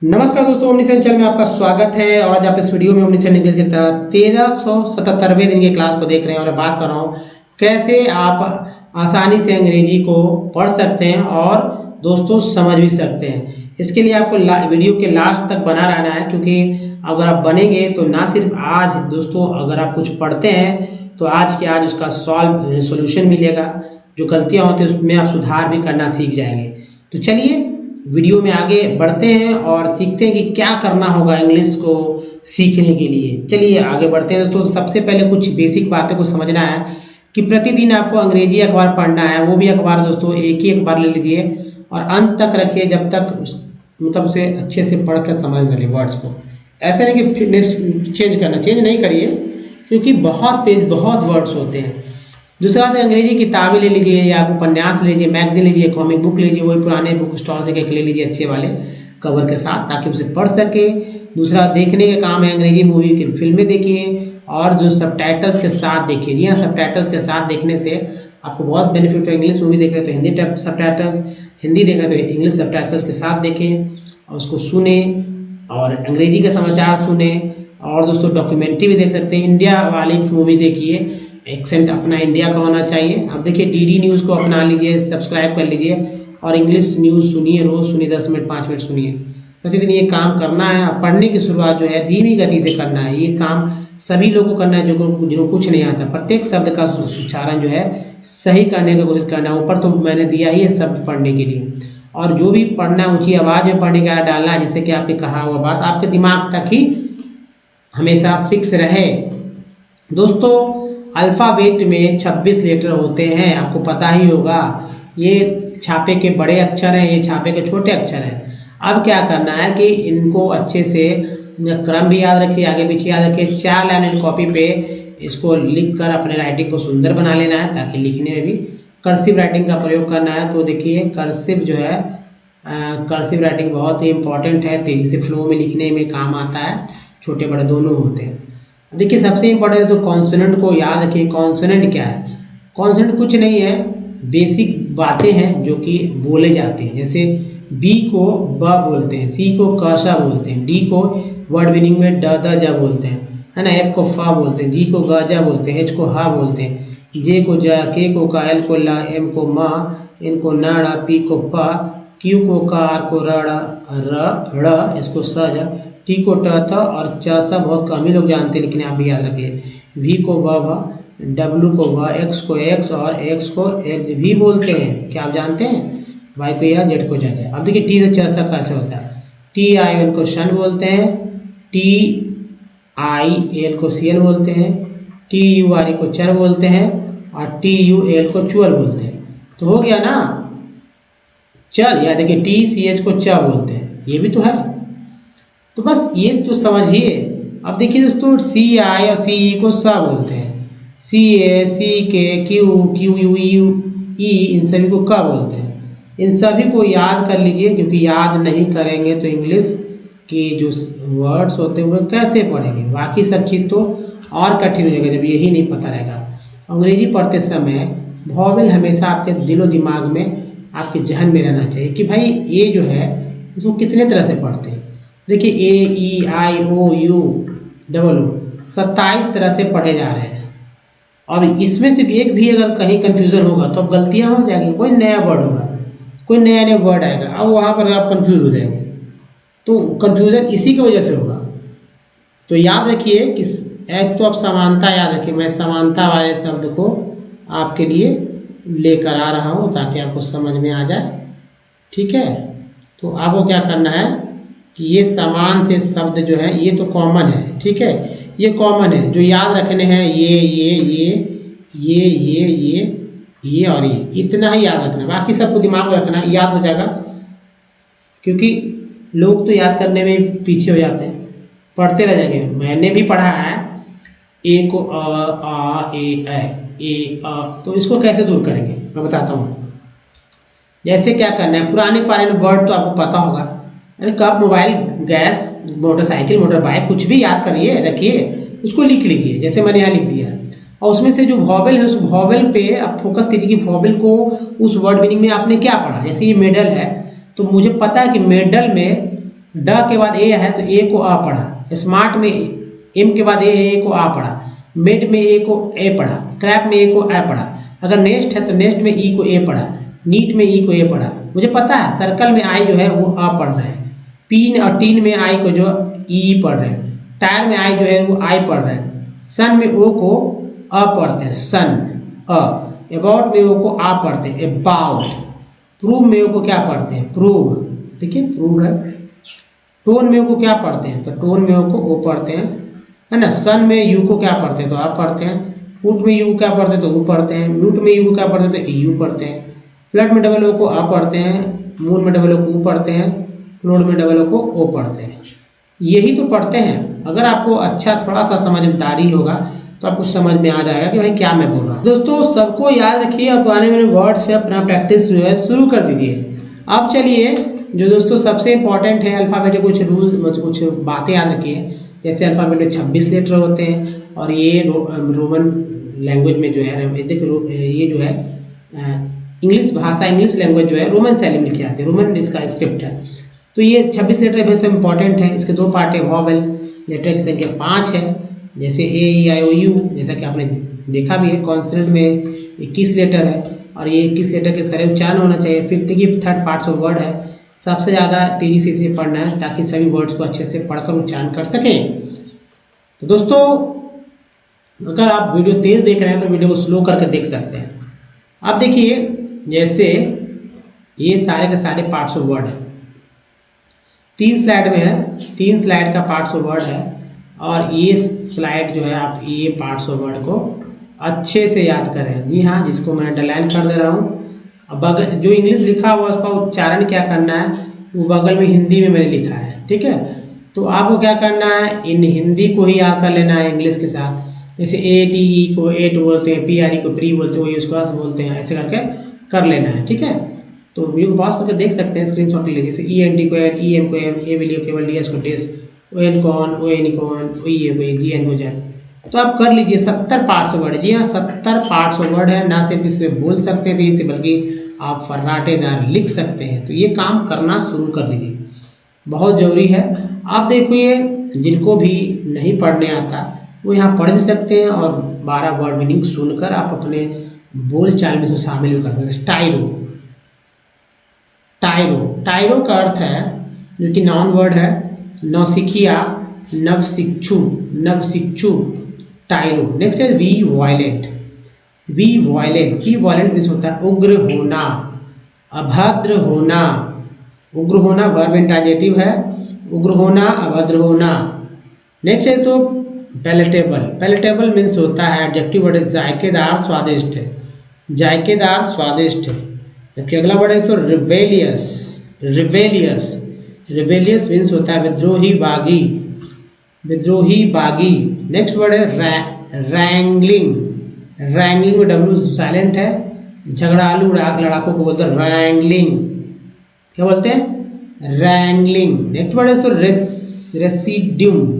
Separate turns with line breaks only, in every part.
नमस्कार दोस्तों, ओमनीसेंस चैनल में आपका स्वागत है। और आज आप इस वीडियो में ओमनीसेंस इंग्लिश के 1377वें दिन की क्लास को देख रहे हैं और बात कर रहा हूँ कैसे आप आसानी से अंग्रेजी को पढ़ सकते हैं और दोस्तों समझ भी सकते हैं। इसके लिए आपको वीडियो के लास्ट तक बना रहना है, क्योंकि अगर आप बनेंगे तो ना सिर्फ आज दोस्तों अगर आप कुछ पढ़ते हैं तो आज के आज उसका सोल्यूशन मिलेगा। जो गलतियाँ होती हैं उसमें आप सुधार भी करना सीख जाएंगे। तो चलिए वीडियो में आगे बढ़ते हैं और सीखते हैं कि क्या करना होगा इंग्लिश को सीखने के लिए। चलिए आगे बढ़ते हैं दोस्तों। सबसे पहले कुछ बेसिक बातों को समझना है कि प्रतिदिन आपको अंग्रेजी अखबार पढ़ना है। वो भी अखबार दोस्तों एक ही अखबार ले लीजिए और अंत तक रखिए, जब तक मतलब उसे अच्छे से पढ़ कर समझ न ले वर्ड्स को। ऐसा नहीं कि फिटनेस चेंज नहीं करिए, क्योंकि बहुत पेज बहुत वर्ड्स होते हैं। दूसरा बात है, अंग्रेजी किताबें ले लीजिए या उपन्यास ले लीजिए, मैगजीन लीजिए, कॉमिक बुक लीजिए, वही पुराने बुक स्टॉल से ले लीजिए अच्छे वाले कवर के साथ, ताकि उसे पढ़ सके। दूसरा देखने का काम है, अंग्रेजी मूवी की फिल्में देखिए और जो सबटाइटल्स के साथ देखिए। जी हाँ, सबटाइटल्स के साथ देखने से आपको बहुत बेनिफिट है। इंग्लिश मूवी देख रहे तो हिंदी सबटाइटल्स, हिंदी देख रहे तो इंग्लिश सबटाइटल्स के साथ देखें और उसको सुने और अंग्रेजी के समाचार सुने। और दोस्तों डॉक्यूमेंट्री भी देख सकते हैं। इंडिया वाली मूवी देखिए, एक्सेंट अपना इंडिया का होना चाहिए। अब देखिए डीडी न्यूज़ को अपना लीजिए, सब्सक्राइब कर लीजिए और इंग्लिश न्यूज़ सुनिए, रोज़ सुनिए, 10 मिनट 5 मिनट सुनिए। प्रतिदिन ये काम करना है। पढ़ने की शुरुआत जो है धीमी गति से करना है। ये काम सभी लोगों को करना है जो कुछ नहीं आता। प्रत्येक शब्द का उच्चारण जो है सही करने की कोशिश करना है। ऊपर तो मैंने दिया ही है शब्द पढ़ने के लिए, और जो भी पढ़ना है ऊँची आवाज़ में पढ़ने का डालना है, जिससे कि आपने कहा हुआ बात आपके दिमाग तक ही हमेशा फिक्स रहे। दोस्तों अल्फ़ाबेट में 26 लेटर होते हैं, आपको पता ही होगा। ये छापे के बड़े अक्षर हैं, ये छापे के छोटे अक्षर हैं। अब क्या करना है कि इनको अच्छे से क्रम भी याद रखिए, आगे पीछे याद रखिए। 4 लाइन कॉपी पे इसको लिख कर अपने राइटिंग को सुंदर बना लेना है, ताकि लिखने में भी कर्सिव राइटिंग का प्रयोग करना है। तो देखिए कर्सिव जो है कर्सिव राइटिंग बहुत ही इंपॉर्टेंट है, तेज़ी से फ्लो में लिखने में काम आता है। छोटे बड़े दोनों होते हैं। देखिए सबसे इंपॉर्टेंट तो कॉन्सोनेंट को याद रखिए। कॉन्सोनेंट क्या है? कॉन्सोनेंट कुछ नहीं है, बेसिक बातें हैं जो कि बोले जाते हैं। जैसे बी को ब बोलते हैं, सी को क श बोलते हैं, डी को वर्ड मीनिंग में ड द ज बोलते हैं, है ना। एफ को फ बोलते हैं, जी को ग ज बोलते हैं, एच को ह बोलते हैं, जे को ज, के को क, एल को ल, एम को म, एन को न ड़, पी को प, क्यू को क, आर को र, इसको स ज, टी को ट थ और च सा बहुत कम ही लोग जानते हैं, लेकिन आप भी याद रखिए। वी को व भ, डब्लू को व, एक्स को एक्स और एक्स को एक्स भी बोलते हैं। क्या आप जानते हैं? वाई को या, जेड को जा। अब देखिए टी से च सा कैसे होता है। टी आई एल को शन बोलते हैं, टी आई एल को सी एल बोलते हैं, टी यू आर ई को चर बोलते हैं और टी यू एल को चुअर बोलते हैं। तो हो गया ना चल। या देखिए टी सी एच को च बोलते हैं, ये भी तो है। तो बस ये तो समझिए। अब देखिए दोस्तों सी आई और सी ई को सा बोलते हैं, सी ए, सी के, क्यू यू ई, इन सभी को का बोलते हैं। इन सभी को याद कर लीजिए, क्योंकि याद नहीं करेंगे तो इंग्लिश के जो वर्ड्स होते हैं वो कैसे पढ़ेंगे। बाकी सब चीज़ तो और कठिन हो जाएगा जब यही नहीं पता रहेगा। अंग्रेजी पढ़ते समय वॉवेल हमेशा आपके दिलो दिमाग में, आपके जहन में रहना चाहिए कि भाई ये जो है उसको कितने तरह से पढ़ते हैं। देखिए ए, ई, आई, ओ, यू, डबल ओ 27 तरह से पढ़े जा रहे हैं। अब इसमें से एक भी अगर कहीं कंफ्यूजन होगा तो अब गलतियां हो जाएंगी। कोई नया वर्ड होगा, कोई नया वर्ड आएगा, अब वहाँ पर आप कंफ्यूज हो जाएंगे। तो कंफ्यूजन इसी की वजह से होगा। तो याद रखिए कि एक तो आप समानता याद रखिए। मैं समानता वाले शब्द को आपके लिए लेकर आ रहा हूँ ताकि आपको समझ में आ जाए, ठीक है। तो आपको क्या करना है कि ये समान से शब्द जो है ये तो कॉमन है, ठीक है। ये कॉमन है, जो याद रखने हैं ये और ये, इतना ही याद रखना। बाकी सबको दिमाग में रखना, याद हो जाएगा। क्योंकि लोग तो याद करने में पीछे हो जाते हैं, पढ़ते रह जाएंगे। मैंने भी पढ़ा है ए को आ ए आ, तो इसको कैसे दूर करेंगे मैं बताता हूँ। जैसे क्या करना है, पुराने पुराने वर्ड तो आपको पता होगा। Cup, mobile, gas, motorcycle, motor bike, कुछ भी याद करिए, रखिए, उसको लिख लीजिए जैसे मैंने यहाँ लिख दिया। और उसमें से जो वॉवेल है उस वॉवेल पे आप फोकस कीजिए कि वॉवेल को उस वर्ड मीनिंग में आपने क्या पढ़ा। जैसे ये मेडल है तो मुझे पता है कि मेडल में ड के बाद ए है तो ए को अ पढ़ा, स्मार्ट में एम के बाद ए को आ पढ़ा, मेड में ए को ए पढ़ा, क्रैप में ए को ए पढ़ा, अगर नेस्ट है तो नेस्ट में ई को ए पढ़ा, नीट में ई को ए पढ़ा। मुझे पता है सर्कल में आई जो है वो अ पढ़ रहे हैं, पीन और टीन में आई को जो ई पढ़ रहे हैं, टायर में आई जो है वो आई पढ़ रहे हैं, सन में ओ को अ पढ़ते हैं सन अ, अबाउट में ओ को आ पढ़ते हैं अबाउट, प्रूव में ओ को क्या पढ़ते हैं प्रूव, देखिए प्रूव है। टोन में ओ को क्या पढ़ते हैं तो टोन में ओ को ओ पढ़ते हैं, है ना। सन में यू को क्या पढ़ते हैं तो आप पढ़ते हैं, पुट में यू क्या पढ़ते हैं तो वो पढ़ते हैं, म्यूट में यू को क्या पढ़ते हैं तो यू पढ़ते हैं, फ्लड में डबल ओ को आ पढ़ते हैं, मून में डबल ओ को ऊ पढ़ते हैं, फ्लोड में डबल ओ को ओ पढ़ते हैं। यही तो पढ़ते हैं। अगर आपको अच्छा थोड़ा सा समझदारी होगा तो आपको समझ में आ जाएगा कि भाई क्या मैं बोल रहा हूँ। दोस्तों सबको याद रखिए और पुराने वाले वर्ड्स पे अपना प्रैक्टिस जो है शुरू कर दीजिए। अब चलिए जो दोस्तों सबसे इंपॉर्टेंट है अल्फ़ाबेट, कुछ रूल्स कुछ बातें याद रखिए। जैसे अल्फ़ाबेट में 26 लेटर होते हैं और ये रोमन लैंग्वेज में जो है देखो ये जो है इंग्लिश भाषा इंग्लिश लैंग्वेज जो है रोमन शैली में लिखी जाती है, रोमन इसका स्क्रिप्ट है। तो ये 26 लेटर वैसे इंपॉर्टेंट है। इसके 2 पार्ट है, वॉवेल लेटर की संख्या 5 है, जैसे ए ई आई ओ यू, जैसा कि आपने देखा भी है। कॉन्सोनेंट में 21 लेटर है और ये 21 लेटर के सारे उच्चारण होना चाहिए। फिर देखिए थर्ड पार्ट्स ऑफ वर्ड है, सबसे ज़्यादा तेज़ी से इसे पढ़ना है ताकि सभी वर्ड्स को अच्छे से पढ़कर उच्चारण कर सकें। तो दोस्तों अगर आप वीडियो तेज़ देख रहे हैं तो वीडियो को स्लो करके देख सकते हैं। अब देखिए जैसे ये सारे के सारे पार्ट्स ऑफ वर्ड है, 3 स्लाइड में है, 3 स्लाइड का पार्ट्स ऑफ वर्ड है और ये स्लाइड जो है आप ये पार्ट्स ऑफ वर्ड को अच्छे से याद करें। जी हाँ, जिसको मैं अंडरलाइन कर दे रहा हूँ। अब बगल जो इंग्लिश लिखा हुआ उसका उच्चारण क्या करना है वो बगल में हिंदी में मैंने लिखा है, ठीक है। तो आपको क्या करना है, इन हिंदी को ही याद कर लेना है इंग्लिश के साथ। जैसे ए टी ई को एट बोलते हैं, पी आर ई को प्री बोलते हैं, वही उसको अस बोलते हैं, ऐसे करके कर लेना है, ठीक है। तो वीडियो को पॉज करके देख सकते हैं, स्क्रीनशॉट ले लीजिए। जैसे ई एन टी को एट, ई एम को एम, ए विलियो केवल, डी एस को डिस, ओ एन को ऑन, ओ एन को ऑन, ओ ई को जी एन को जेन। तो आप कर लीजिए 70 पार्ट्स ऑफ वर्ड। जी हाँ 70 पार्ट्स ऑफ वर्ड है, ना सिर्फ इसमें बोल सकते हैं इसे बल्कि आप फर्राटेदार लिख सकते हैं। तो ये काम करना शुरू कर दीजिए, बहुत ज़रूरी है। आप देखिए जिनको भी नहीं पढ़ने आता वो यहाँ पढ़ भी सकते हैं और 12 वर्ड मीनिंग सुनकर आप अपने बोल चाल में से शामिल भी कर सकते हैं। स्टाइरो, टाइरो, टाइरो का अर्थ है जो कि नाउन वर्ड है, नौसिखिया, नवशिक्षु, नवशिक्षु, टाइरो। नेक्स्ट है violent, violent, violent means होता है उग्र होना, अभद्र होना। उग्र होना वर्ब इंट्रांजेटिव है, उग्र होना, अभद्र होना। नेक्स्ट है तो पैलेटेबल, पैलेटेबल मीन्स होता है एडजेक्टिव वर्ड है जायकेदार स्वादिष्ट है, जायकेदार स्वादिष्ट है। जबकि अगला वर्ड है तो रिबेलियस, रिबेलियस, रिबेलियस मीन्स होता है विद्रोही, बागी, विद्रोही, बागी। नेक्स्ट वर्ड है रैंगलिंग, रैंगलिंग में डब्ल्यू साइलेंट है, झगड़ालू लड़ाकों को बोलते हैं रैंगलिंग, क्या बोलते हैं रैंगलिंग। नेक्स्ट वर्ड है तो रेसिड्यूम,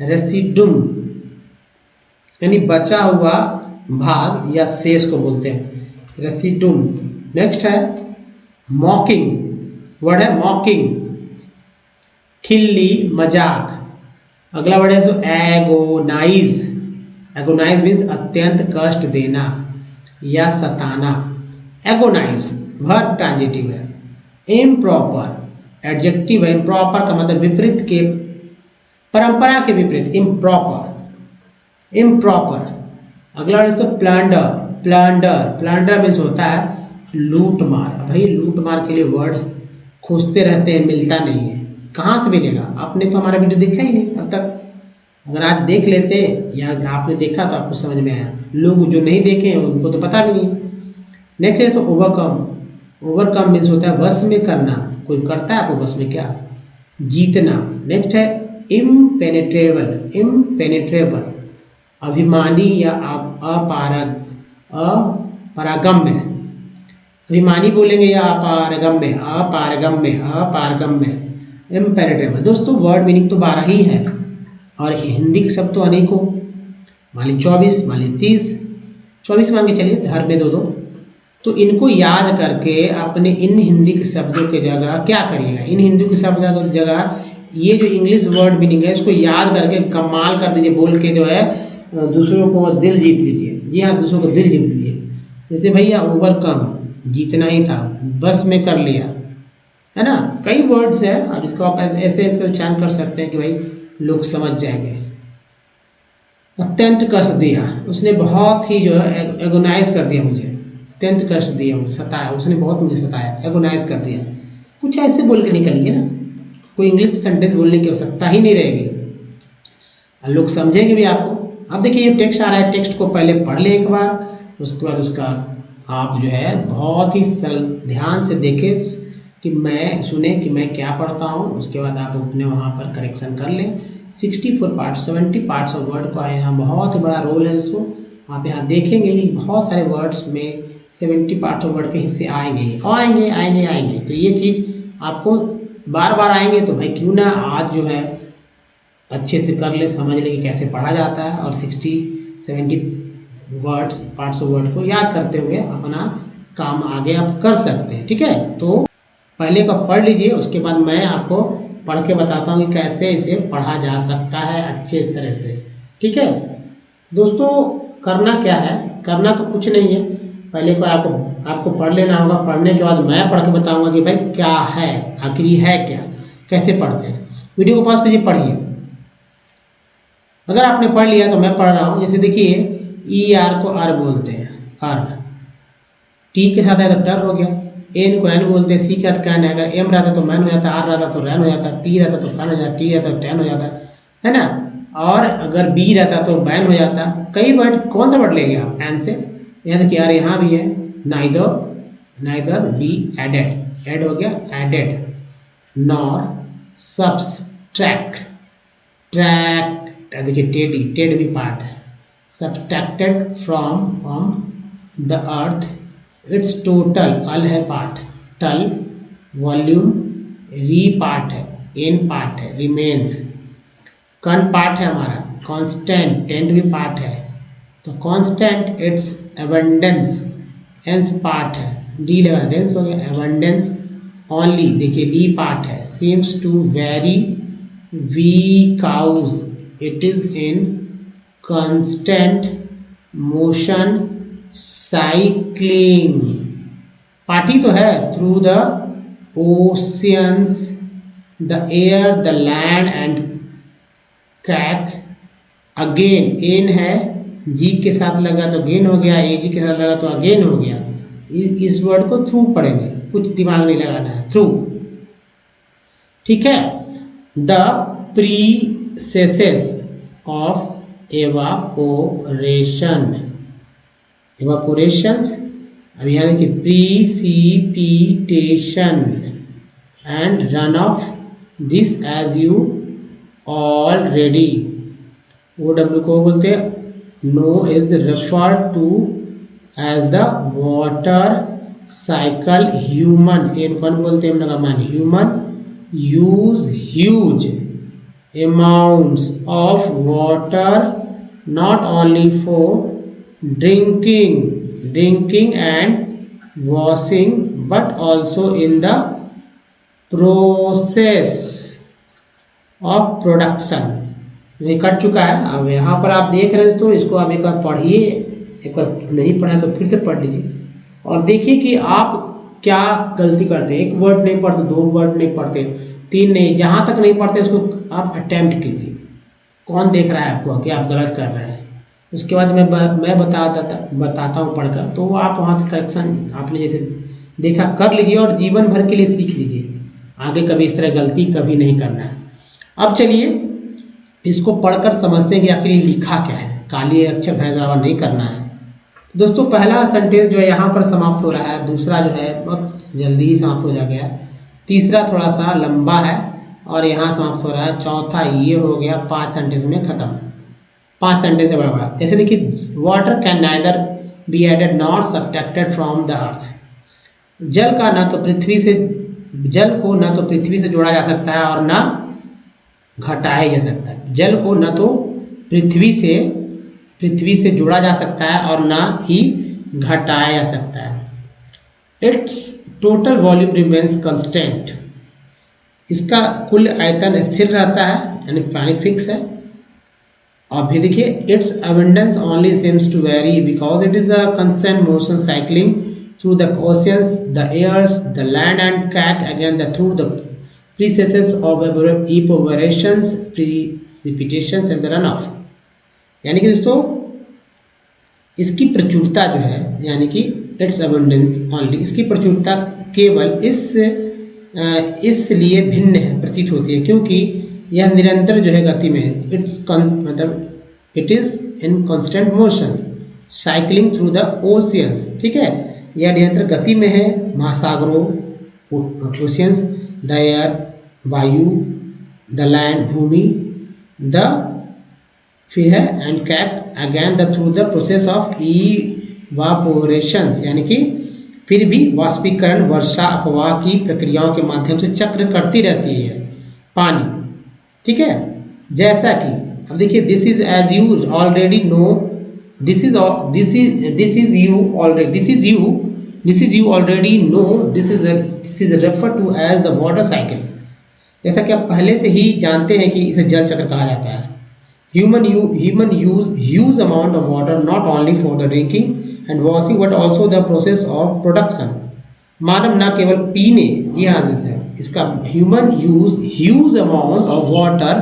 रेसिड्यूम यानी बचा हुआ भाग या शेष को बोलते हैं रेसिड्यूम। नेक्स्ट है मॉकिंग, वर्ड है मॉकिंग, खिल्ली, मजाक। अगला वर्ड है सो एगोनाइज, एगोनाइज मीन्स अत्यंत कष्ट देना या सताना। एगोनाइज वर्ब ट्रांजिटिव है। इम्प्रॉपर एडजेक्टिव है, इम्प्रॉपर का मतलब विपरीत के, परंपरा के विपरीत, इम्प्रॉपर, इम्प्रॉपर। अगला वर्ड है तो प्लंडर, प्लंडर, प्लंडर मीन्स होता है लूट मार। भाई लूट मार के लिए वर्ड खोजते रहते हैं, मिलता नहीं है, कहाँ से मिलेगा? आपने तो हमारा वीडियो देखा ही नहीं अब तक। अगर आज देख लेते या आपने देखा तो आपको समझ में आया, लोग जो नहीं देखे हैं उनको तो पता भी नहीं। नेक्स्ट है तो ओवरकम, ओवरकम मीन्स होता है वश में करना, कोई करता है आपको वश में क्या, जीतना। नेक्स्ट है इम्पेनेट्रेबल, इम्पेनेट्रेबल अभिमानी या अपरागम्य, अभिमानी बोलेंगे या अपारगम्य, अपारगम्य, अपारगम्य, इम्पेनेट्रेबल। दोस्तों वर्ड मीनिंग तो 12 ही है और हिंदी के शब्द तो अनेकों, मान ली 24, मान ली 30, 24 मान के चलिए, हर में 2-2, तो इनको याद करके अपने इन हिंदी के शब्दों के जगह क्या करिएगा, इन हिंदी के शब्दों की जगह ये जो इंग्लिश वर्ड मीनिंग है इसको याद करके कमाल कर दीजिए, बोल के जो है दूसरों को दिल जीत लीजिए। जी हाँ, दूसरों को दिल जीत लीजिए। जैसे भैया ओवरकम, जीतना ही था, बस में कर लिया, है ना। कई वर्ड्स है, अब इसको आप ऐसे ऐसे उच्चारण कर सकते हैं कि भाई लोग समझ जाएंगे। अत्यंत कष्ट दिया, उसने बहुत ही जो है एगोनाइज कर दिया मुझे, अत्यंत कष्ट दिया मुझे, सताया, उसने बहुत मुझे सताया, एगोनाइज कर दिया। कुछ ऐसे बोल के निकलिए ना, कोई इंग्लिश सेंटेंस बोलने की आवश्यकता ही नहीं रहेगी, लोग समझेंगे भी आपको। अब देखिए ये टेक्स्ट आ रहा है, टेक्स्ट को पहले पढ़ लें एक बार, उसके बाद उसका आप जो है बहुत ही ध्यान से देखें कि मैं सुने कि मैं क्या पढ़ता हूँ, उसके बाद आप अपने वहाँ पर करेक्शन कर लें। 64 पार्ट्स 70 पार्ट्स ऑफ वर्ड का यहाँ बहुत बड़ा रोल है। उसको आप यहाँ देखेंगे कि बहुत सारे वर्ड्स में 70 पार्ट्स ऑफ वर्ड के हिस्से आएंगे आएंगे आएंगे आएंगे। तो ये चीज़ आपको बार बार आएंगे, तो भाई क्यों ना आज जो है अच्छे से कर ले, समझ ले कि कैसे पढ़ा जाता है, और 60-70 वर्ड्स पार्ट्स ऑफ वर्ड को याद करते हुए अपना काम आगे आप कर सकते हैं। ठीक है, तो पहले का पढ़ लीजिए, उसके बाद मैं आपको पढ़ के बताता हूँ कि कैसे इसे पढ़ा जा सकता है अच्छे तरह से। ठीक है दोस्तों, करना क्या है, करना तो कुछ नहीं है, पहले को आपको पढ़ लेना होगा। पढ़ने के बाद मैं पढ़ के बताऊंगा कि भाई क्या है, आखिर है क्या, कैसे पढ़ते हैं। वीडियो को पॉज कीजिए, पढ़िए। अगर आपने पढ़ लिया तो मैं पढ़ रहा हूँ। जैसे देखिए ER को अर बोलते हैं, अर, टी के साथ है तो टर हो गया, एन को एन बोलते हैं, सी के साथ कैन है, अगर एम रहता तो मैन हो जाता, आर रहता तो रैन हो जाता, पी रहता तो पैन हो जाता, टी रहता तो टैन हो जाता, है ना। और अगर बी रहता तो बैन हो जाता। कई वर्ड, कौन सा वर्ड लेंगे आप एन से, यहाँ देखिए यार यहाँ भी है, नाइदर बी एडेड, एड हो गया एडेड, नॉर सब्सट्रैक्ट, ट्रैक्ट, देखिए टेड भी पार्ट है, subtracted from the earth, its total, al है part, tal volume, re part है, एन पार्ट है, रिमेन्स, कन पार्ट है हमारा, कांस्टेंट, टेंट भी पार्ट है, तो constant its abundance, ance part है, डी लगा डेंस हो गया, एबंडेंस ओनली, देखिए डी पार्ट है, seems to vary because, it is in constant motion, cycling, party तो है, through the oceans, the air, the land and crack, again, एन है, जी के साथ लगा तो गेन हो गया, ए जी के साथ लगा तो अगेन हो गया। इस वर्ड को थ्रू पढ़ेंगे, कुछ दिमाग नहीं लगाना है, थ्रू। ठीक है, the processes of evaporation, evaporations, अब यहाँ देखिए precipitation and runoff, this as you already, OW को बोलते हैं, no is referred to as the water cycle, human, इन कौन बोलते हैं हम लोग, मान human use huge amounts of water not only for drinking and washing but also in the process of production। ये कट चुका है, अब यहाँ पर आप देख रहे हैं तो इसको आप एक बार पढ़िए, एक बार नहीं पढ़ा तो फिर से पढ़ लीजिए और देखिए कि आप क्या गलती करते हैं। एक वर्ड नहीं पढ़ते, दो वर्ड नहीं पढ़ते, तीन नहीं, जहाँ तक नहीं पढ़ते उसको आप अटेम्प्ट कीजिए। कौन देख रहा है आपको कि आप गलत कर रहे हैं, उसके बाद मैं बताता हूँ पढ़कर, तो आप वहाँ से करेक्शन आपने जैसे देखा कर लीजिए और जीवन भर के लिए सीख लीजिए, आगे कभी इस तरह गलती कभी नहीं करना है। अब चलिए इसको पढ़कर समझते हैं कि आखिर लिखा क्या है, काली अक्षर भैंस बराबर नहीं करना है। दोस्तों पहला सेंटेंस जो है यहाँ पर समाप्त हो रहा है, दूसरा जो है बहुत जल्दी ही समाप्त हो जा गया, तीसरा थोड़ा सा लंबा है और यहाँ समाप्त हो रहा है, चौथा ये हो गया, 5 सेंटेंस में खत्म, 5 सेंटेंस से बड़ा। जैसे देखिए water can neither be added nor subtracted from the earth, जल का ना तो पृथ्वी से, जल को ना तो पृथ्वी से जोड़ा जा सकता है और ना घटाया जा सकता है, जल को ना तो पृथ्वी से जोड़ा जा सकता है और ना ही घटाया जा सकता है। Its total volume remains constant, इसका कुल आयतन स्थिर रहता है यानी पानी फिक्स है। और फिर देखिए its abundance only seems to vary because it is a constant motion cycling through the oceans, the airs, the land and crack again the through the processes of evaporations, precipitations and the run off. यानी कि दोस्तों इसकी प्रचुरता जो है यानी कि it's abundance only, इसकी प्रचुरता केवल इसलिए भिन्न है प्रतीत होती है क्योंकि यह निरंतर जो है गति में है। मतलब it is in constant motion cycling through the oceans, ठीक है, यह निरंतर गति में है महासागरों, ओशियंस, द एयर वायु, द लैंड भूमि, द फिर है and crack again the through the process of evaporations, यानी कि फिर भी वाष्पीकरण वर्षा अपवाह की प्रक्रियाओं के माध्यम से चक्र करती रहती है पानी, ठीक है। जैसा कि अब देखिए this is as you already know, this is you already know, this is refer to as the water cycle. जैसा कि आप पहले से ही जानते हैं कि इसे जल चक्र कहा जाता है। Human use huge amount of water not only for the drinking and washing but also the process of production। मानव न केवल पीने, ये आदेश है इसका, human use huge amount of water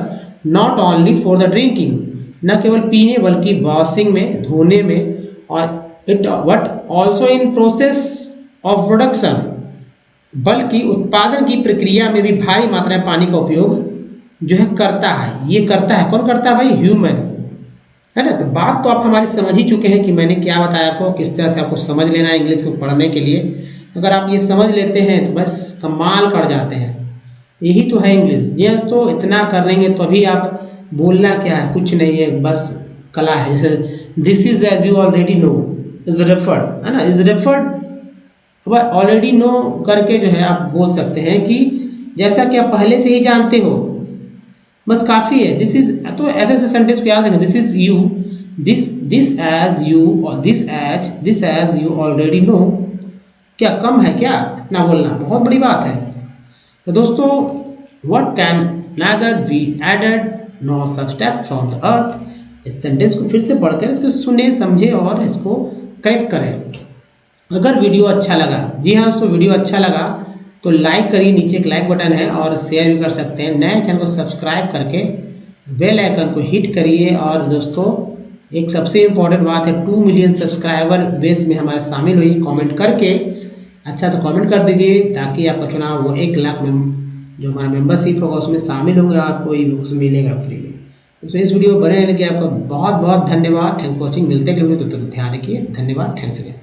not only for the drinking, न केवल पीने बल्कि वॉशिंग में, धोने में, और it but also in process of production, बल्कि उत्पादन की प्रक्रिया में भी भारी मात्रा में पानी का उपयोग जो है करता है। ये करता है, कौन करता है भाई? ह्यूमन, है ना। तो बात तो आप हमारी समझ ही चुके हैं कि मैंने क्या बताया आपको, किस तरह से आपको समझ लेना है इंग्लिश को पढ़ने के लिए। अगर आप ये समझ लेते हैं तो बस कमाल कर जाते हैं। यही तो है इंग्लिश। ये तो इतना कर लेंगे तो अभी आप बोलना क्या है, कुछ नहीं है, बस कला है। जैसे this is as you already know is referred, है ना, इज रेफर्ड। ऑलरेडी नो करके जो है आप बोल सकते हैं कि जैसा कि आप पहले से ही जानते हो, बस काफ़ी है। दिस इज, तो ऐसे ऐसे सेंटेंस को याद रखना। This is you, this as you, और this as you already know. क्या कम है क्या इतना बोलना? बहुत बड़ी बात है। तो दोस्तों what can neither be added nor subtract from the earth, इस सेंटेंस को फिर से पढ़कर इसको सुने, समझे और इसको करेक्ट करें। अगर वीडियो अच्छा लगा, जी हाँ दोस्तों, वीडियो अच्छा लगा तो लाइक करिए, नीचे एक लाइक बटन है, और शेयर भी कर सकते हैं। नए चैनल को सब्सक्राइब करके बेल आइकन को हिट करिए। और दोस्तों एक सबसे इम्पोर्टेंट बात है, 2 मिलियन सब्सक्राइबर बेस में हमारे शामिल हुई। कमेंट करके अच्छा से कमेंट कर दीजिए ताकि आपका चुनाव वो 1 लाख में जो हमारा मेंबरशिप होगा उसमें शामिल होंगे, आपको उसमें मिलेगा फ्री में। तो इस वीडियो बने रहने के लिए आपका बहुत बहुत धन्यवाद। Thank watching. मिलते हैं, तो ध्यान रखिए। धन्यवाद। Thanks again.